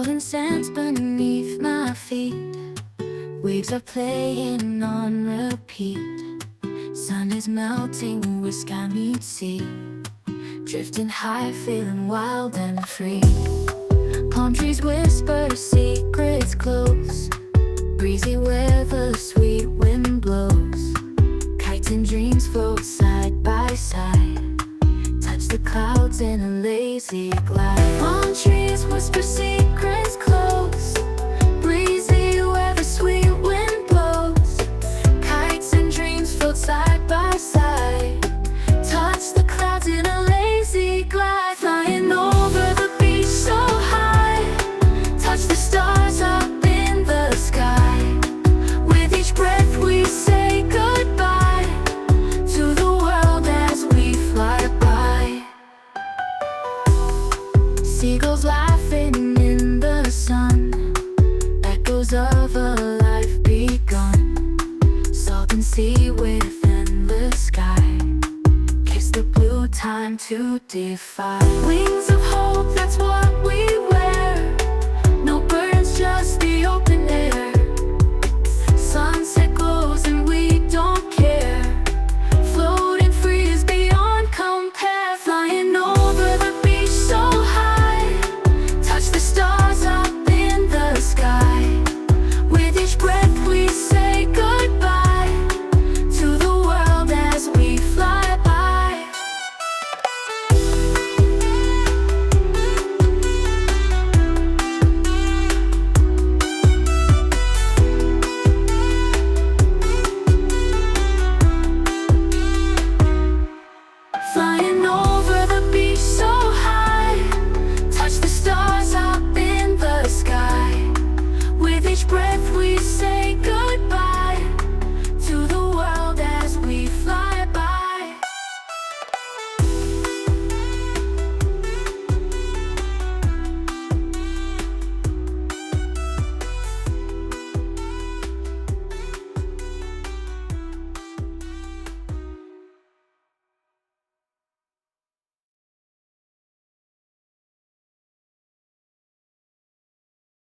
golden sands beneath my feet. Waves are playing on repeat. Sun is melting where sky meets sea. Drifting high, feeling wild and free. Palm trees whisper secrets close. Breezy weather, sweet wind blows. Kites and dreams float side by side. Touch the clouds in a lazy glide. Palm trees whisper secrets close. Breezy weather, sweet wind blows. Kites and dreams float side by side. Touch the clouds in a lazy glide. Flying over the beach so high. Touch the stars up in the sky. With each breath we say goodbye to the world as we fly by. Seagulls laughing in the sun. Echoes of a life begun. Salt and sea with endless sky. Kiss the blue, time to defy. Wings of hope